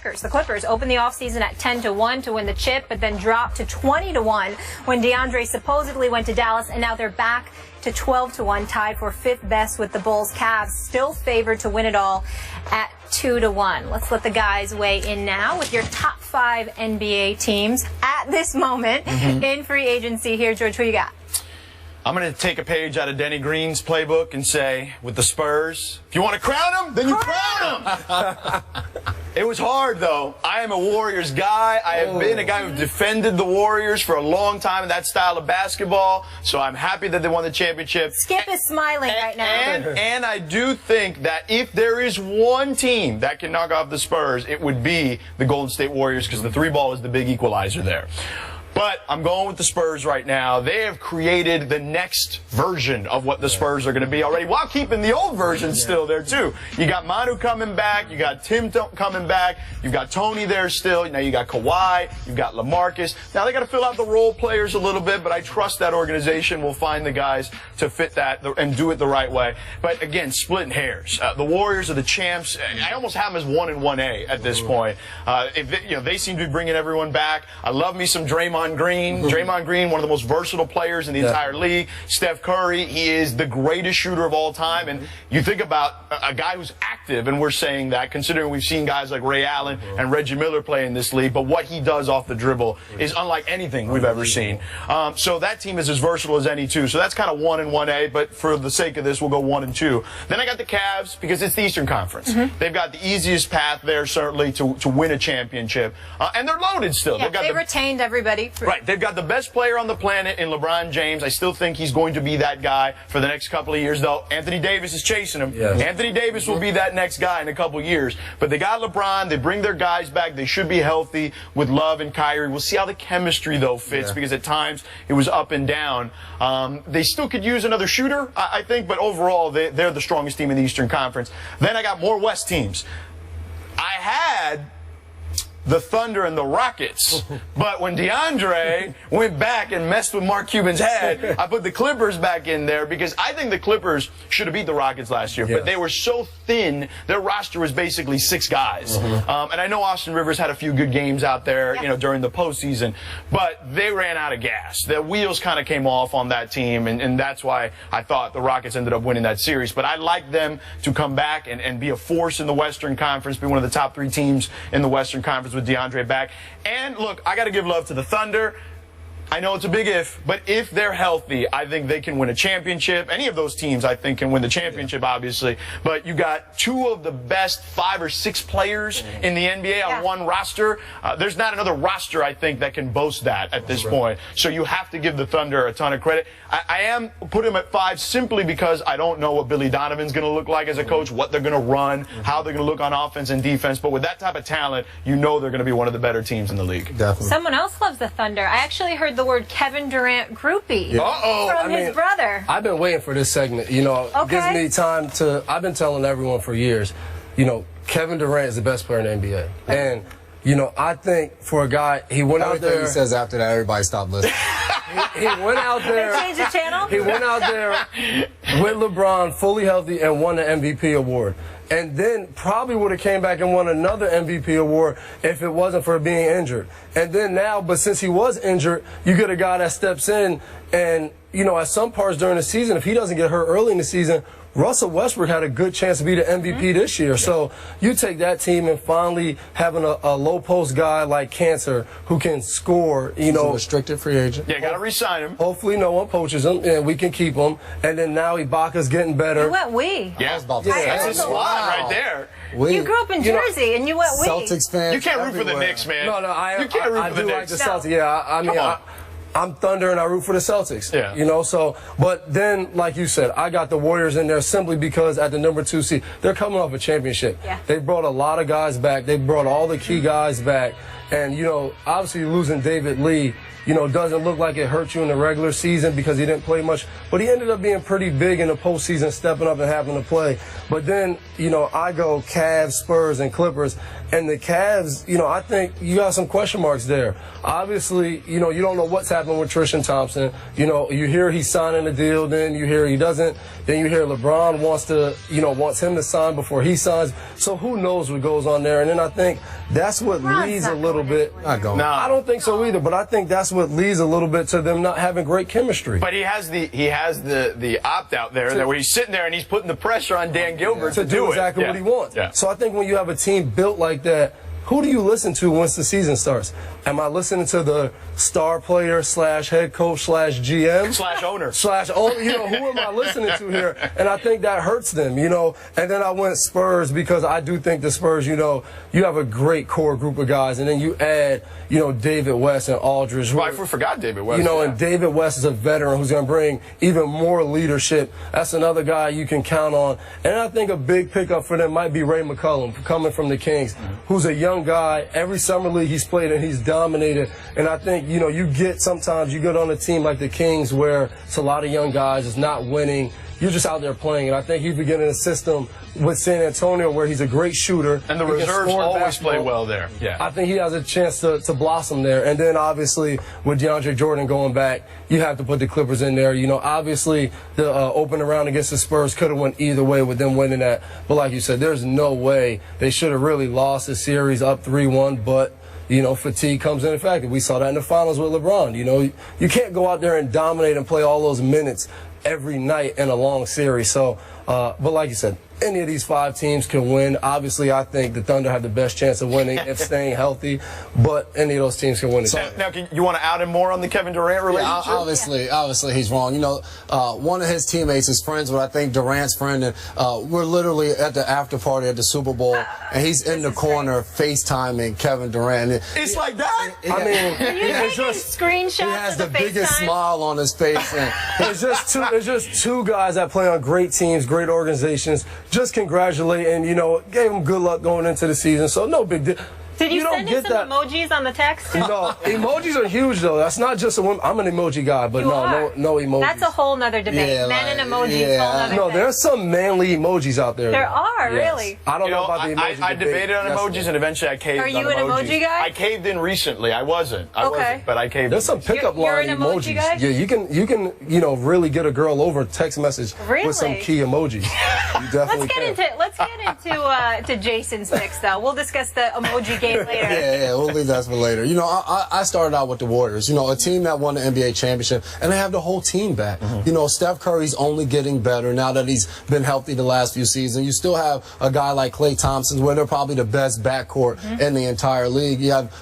checkers. The Clippers opened the offseason at 10-1 to win the chip, but then dropped to 20-1 when DeAndre supposedly went to Dallas, and now they're back to 12-1, tied for 5th best with the Bulls. Cavs still favored to win it all at 2-1. Let's let the guys weigh in now with your top 5 NBA teams at this moment in free agency here. George, who you got? I'm going to take a page out of Denny Green's playbook and say, with the Spurs, if you want to crown them, then you crown them. It was hard, though. I am a Warriors guy. I have been a guy who defended the Warriors for a long time in that style of basketball, so I'm happy that they won the championship. Skip is smiling right now. And I do think that if there is one team that can knock off the Spurs, it would be the Golden State Warriors, because the 3-ball is the big equalizer there. But I'm going with the Spurs right now. They have created the next version of what the Spurs are going to be already, while keeping the old version still there, too. You got Manu coming back. You got Tim coming back. You've got Tony there still. Now you got Kawhi. You've got LaMarcus. Now they got to fill out the role players a little bit, but I trust that organization will find the guys to fit that and do it the right way. But, again, splitting hairs. The Warriors are the champs. I almost have them as 1 and 1A at this point. They seem to be bringing everyone back. I love me some Draymond Green. Draymond Green, one of the most versatile players in the entire league. Steph Curry, he is the greatest shooter of all time. And you think about a guy who's active, and we're saying that, considering we've seen guys like Ray Allen and Reggie Miller play in this league, but what he does off the dribble is unlike anything we've ever seen. So that team is as versatile as any, too. So that's kind of 1 and 1A, but for the sake of this, we'll go 1 and 2. Then I got the Cavs, because it's the Eastern Conference. They've got the easiest path there, certainly, to win a championship. And they're loaded still. Yeah, they retained everybody. Right. They've got the best player on the planet in LeBron James. I still think he's going to be that guy for the next couple of years, though. Anthony Davis is chasing him. Yes. Anthony Davis will be that next guy in a couple of years. But they got LeBron. They bring their guys back. They should be healthy with Love and Kyrie. We'll see how the chemistry, though, fits, because at times it was up and down. They still could use another shooter, I think, but overall they're the strongest team in the Eastern Conference. Then I got more West teams. I had the Thunder and the Rockets. But when DeAndre went back and messed with Mark Cuban's head, I put the Clippers back in there, because I think the Clippers should have beat the Rockets last year, but they were so thin, their roster was basically 6 guys. And I know Austin Rivers had a few good games out there, during the postseason, but they ran out of gas. The wheels kind of came off on that team, and that's why I thought the Rockets ended up winning that series. But I like them to come back and be a force in the Western Conference, be one of the top 3 teams in the Western Conference with DeAndre back. And look, I got to give love to the Thunder. I know it's a big if, but if they're healthy, I think they can win a championship. Any of those teams, I think, can win the championship, obviously. But you got 2 of the best 5 or 6 players in the NBA on one roster. There's not another roster, I think, that can boast that at this point. So you have to give the Thunder a ton of credit. I am putting them at 5 simply because I don't know what Billy Donovan's going to look like as a coach, what they're going to run, how they're going to look on offense and defense. But with that type of talent, you know they're going to be one of the better teams in the league. Definitely. Someone else loves the Thunder. I actually heard the word Kevin Durant groupie from his brother. I've been waiting for this segment. It gives me time to. I've been telling everyone for years, Kevin Durant is the best player in the NBA. And, I think for a guy, he went out there. He says after that, everybody stopped listening. He went out there. They changed the channel? He went out there with LeBron, fully healthy, and won the MVP award. And then probably would have came back and won another MVP award if it wasn't for being injured. And then now, but since he was injured, you get a guy that steps in and, at some parts during the season, if he doesn't get hurt early in the season, Russell Westbrook had a good chance to be the MVP this year. So you take that team and finally having a low post guy like Cancer who can score, He's a restricted free agent. Yeah, got to re-sign him. Hopefully no one poaches him and we can keep him. And then now Ibaka's getting better. You went we. Yeah, that's his squad right there. You grew up in Jersey and you went we. Celtics fans. You can't root for the Knicks, man. No, you can't root for the Knicks. Knicks. Like the Celtics. Yeah, I mean, I'm Thunder and I root for the Celtics. Yeah. But then, like you said, I got the Warriors in there simply because at the number 2 seed, they're coming off a championship. Yeah. They brought a lot of guys back. They brought all the key guys back. And, obviously losing David Lee, doesn't look like it hurt you in the regular season because he didn't play much. But he ended up being pretty big in the postseason, stepping up and having to play. But then, I go Cavs, Spurs, and Clippers. And the Cavs, I think you got some question marks there. Obviously, you don't know what's happening. happened with Tristan Thompson. You know, you hear he's signing a deal, then you hear he doesn't. Then you hear LeBron wants him to sign before he signs. So who knows what goes on there? And then I think that's what leads a little bit. No, I don't think so either. But I think that's what leads a little bit to them not having great chemistry. But he has the opt out there that where he's sitting there and he's putting the pressure on Dan Gilbert to do exactly what he wants. Yeah. So I think when you have a team built like that, who do you listen to once the season starts? Am I listening to the star player / head coach / GM / owner you know, who am I listening to here? And I think that hurts them, you know. And then I went Spurs because I do think the Spurs, you know, you have a great core group of guys, and then you add, you know, David West and Aldridge. Right, we forgot David West. You know, and David West is a veteran who's going to bring even more leadership. That's another guy you can count on. And I think a big pickup for them might be Ray McCollum coming from the Kings, who's a young guy. Every summer league he's played and he's dominated. And I think, you know, sometimes you get on a team like the Kings where it's a lot of young guys, it's not winning. You're just out there playing. And I think you begin in a system with San Antonio where he's a great shooter. And the reserves always play well there. Yeah. I think he has a chance to blossom there. And then obviously with DeAndre Jordan going back, you have to put the Clippers in there. You know, obviously the opening round against the Spurs could have went either way with them winning that. But like you said, there's no way they should have really lost the series up 3-1. But you know, fatigue comes into effect. We saw that in the finals with LeBron. You know, you can't go out there and dominate and play all those minutes every night in a long series. So, but like you said, any of these 5 teams can win. Obviously, I think the Thunder have the best chance of winning if staying healthy, but any of those teams can win. Now, you want to out him more on the Kevin Durant relationship? Yeah, obviously he's wrong. You know, one of his teammates is friends with, I think, Durant's friend, and we're literally at the after party at the Super Bowl, and he's in the corner FaceTiming Kevin Durant. It's like that? I mean, it's just screenshots. He has the of biggest smile on his face. And There's just two guys that play on great teams, great organizations. Just congratulate and, you know, gave them good luck going into the season. So no big deal. Did you send him some emojis on the text? No, emojis are huge though. That's not just a woman. I'm an emoji guy, but no emojis. That's a whole nother debate. Yeah, Men and emojis, whole nother No, thing. there's some manly emojis out there. There are, really. I don't know about the emoji I debated on emojis and eventually I caved on emojis. Are you an emoji guy? I caved in recently. I wasn't, but I caved. There's some pickup line an emojis. emoji guy? Yeah, you can you know really get a girl over text message with some key emojis. You definitely Let's get into Jason's picks though. We'll discuss the emoji game later. Yeah, we'll leave that for later. You know, I started out with the Warriors. You know, a team that won the NBA championship, and they have the whole team back. You know, Steph Curry's only getting better now that he's been healthy the last few seasons. You still have a guy like Klay Thompson, where they're probably the best backcourt in the entire league. You have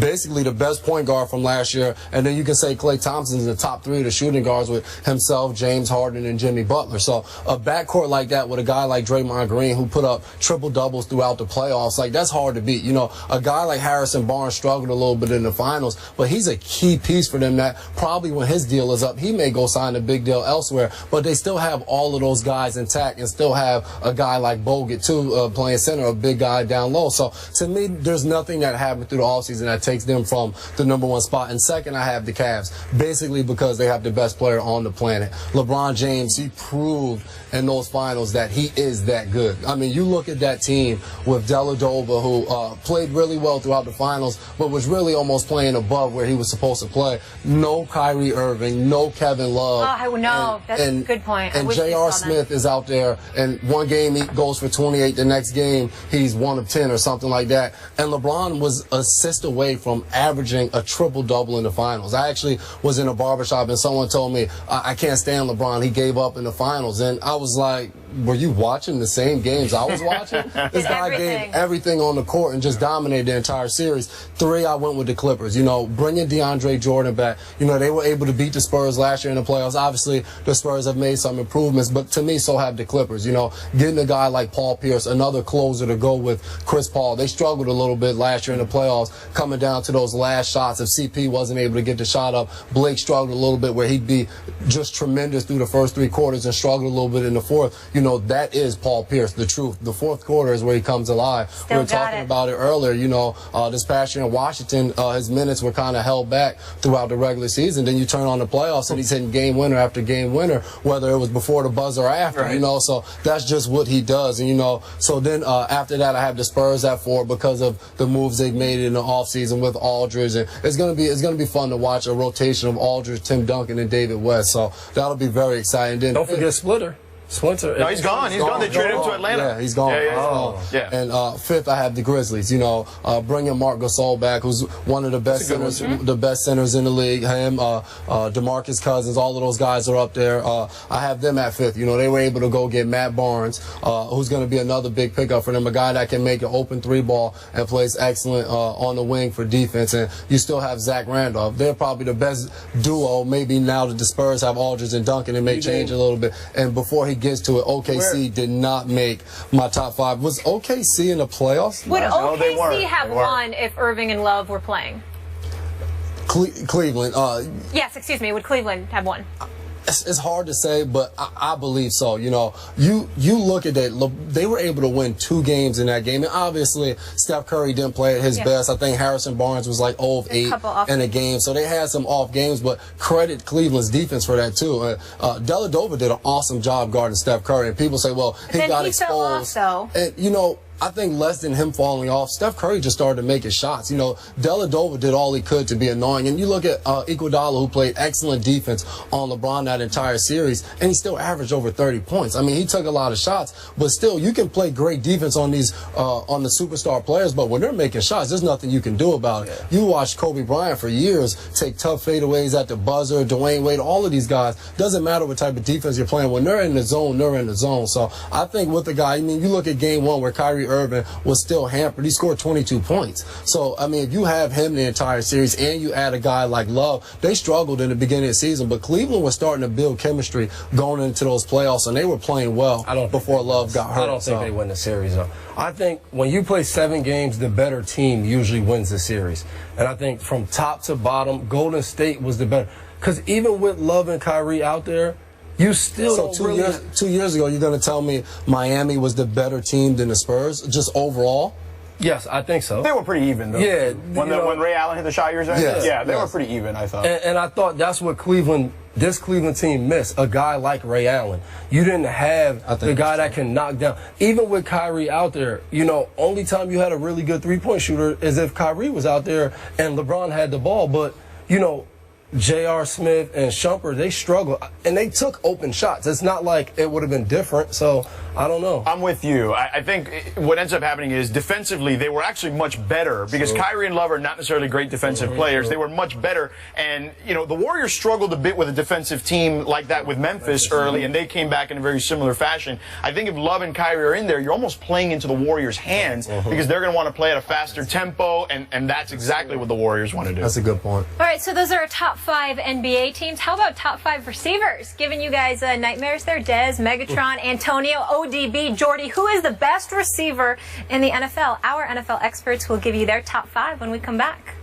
basically the best point guard from last year, and then you can say Klay Thompson's in the top 3 of the shooting guards with himself, James Harden, and Jimmy Butler. So a backcourt like that with a guy like Draymond Green who put up triple doubles throughout the playoffs, like that's hard to beat. You know, a guy like Harrison Barnes struggled a little bit in the finals, but he's a key piece for them that probably when his deal is up, he may go sign a big deal elsewhere, but they still have all of those guys intact and still have a guy like Bogut too playing center, a big guy down low. So to me, there's nothing that happened through the offseason that takes them from the #1 spot. And second, I have the Cavs, basically because they have the best player on the planet. LeBron James, he proved in those finals that he is that good. I mean, you look at that team with Dellavedova, who played really well throughout the finals, but was really almost playing above where he was supposed to play. No Kyrie Irving, no Kevin Love. Oh, no, that's a good point. And J.R. Smith is out there, and one game he goes for 28, the next game he's 1 of 10 or something like that. And LeBron was an assist away from averaging a triple-double in the finals. I actually was in a barbershop, and someone told me, I can't stand LeBron. He gave up in the finals. And I was like, were you watching the same games I was watching? This guy gave everything on the court and just dominated the entire series. 3, I went with the Clippers. You know, bringing DeAndre Jordan back. You know, they were able to beat the Spurs last year in the playoffs. Obviously, the Spurs have made some improvements, but to me, so have the Clippers. You know, getting a guy like Paul Pierce, another closer to go with Chris Paul. They struggled a little bit last year in the playoffs, coming down to those last shots. If CP wasn't able to get the shot up, Blake struggled a little bit where he'd be just tremendous through the first 3 quarters and struggled a little bit in the fourth. You know, that is Paul Pierce, the truth. The fourth quarter is where he comes alive. We were talking about it earlier. This past year in Washington, his minutes were kind of held back throughout the regular season. Then you turn on the playoffs and he's hitting game winner after game winner, whether it was before the buzzer or after. Right. So that's just what he does. And so then after that, I have the Spurs at 4 because of the moves they've made in the offseason with Aldridge, and it's gonna be fun to watch a rotation of Aldridge, Tim Duncan, and David West. So that'll be very exciting. Then don't forget Splinter. No, he's gone. He's gone. They traded him to Atlanta. Yeah, he's gone. Yeah. And 5th, I have the Grizzlies. Bringing Marc Gasol back, who's one of the best centers, in the league. Him, DeMarcus Cousins, all of those guys are up there. I have them at 5th. They were able to go get Matt Barnes, who's going to be another big pickup for them, a guy that can make an open 3-ball and plays excellent on the wing for defense. And you still have Zach Randolph. They're probably the best duo. Maybe now that the Spurs have Aldridge and Duncan, it may change a little bit. And before he gets to it, OKC did not make my top 5. Was OKC in the playoffs? Would OKC have won if Irving and Love were playing? Cleveland. Yes, excuse me. Would Cleveland have won? It's hard to say, but I believe so. You look at that. They were able to win 2 games in that game. And obviously, Steph Curry didn't play at his best. I think Harrison Barnes was like 0 of 8 in a game. So they had some off games, but credit Cleveland's defense for that, too. Dellavedova did an awesome job guarding Steph Curry. And people say, well, he got exposed. Fell off, though. And, I think less than him falling off, Steph Curry just started to make his shots. Dellavedova did all he could to be annoying. And you look at Iguodala, who played excellent defense on LeBron that entire series, and he still averaged over 30 points. I mean, he took a lot of shots, but still, you can play great defense on these on the superstar players, but when they're making shots, there's nothing you can do about it. You watched Kobe Bryant for years take tough fadeaways at the buzzer, Dwayne Wade, all of these guys. Doesn't matter what type of defense you're playing. When they're in the zone, they're in the zone. So I think with the guy, you look at game 1 where Kyrie Irving was still hampered. He scored 22 points. So, if you have him the entire series and you add a guy like Love, they struggled in the beginning of the season, but Cleveland was starting to build chemistry going into those playoffs, and they were playing well before Love got hurt. I don't think they win the series, though. I think when you play 7 games, the better team usually wins the series. And I think from top to bottom, Golden State was the better. Because even with Love and Kyrie out there, you still so 2 years ago, you're going to tell me Miami was the better team than the Spurs, just overall? Yes, I think so. They were pretty even, though. Yeah. When Ray Allen hit the shot years ago? Yeah, they were pretty even, I thought. And I thought that's what this Cleveland team missed, a guy like Ray Allen. You didn't have the guy that can knock down. Even with Kyrie out there, only time you had a really good 3-point shooter is if Kyrie was out there and LeBron had the ball. But, J.R. Smith and Shumpert, they struggled, and they took open shots. It's not like it would have been different, so I don't know. I'm with you. I think what ends up happening is defensively they were actually much better because Kyrie and Love are not necessarily great defensive players. They were much better, and the Warriors struggled a bit with a defensive team like that with Memphis early, and they came back in a very similar fashion. I think if Love and Kyrie are in there, you're almost playing into the Warriors' hands because they're going to want to play at a faster tempo, and that's exactly what the Warriors want to do. That's a good point. All right, so those are our top 5 NBA teams. How about top 5 receivers? Giving you guys nightmares there. Dez, Megatron, Antonio, ODB, Jordy. Who is the best receiver in the NFL? Our NFL experts will give you their top 5 when we come back.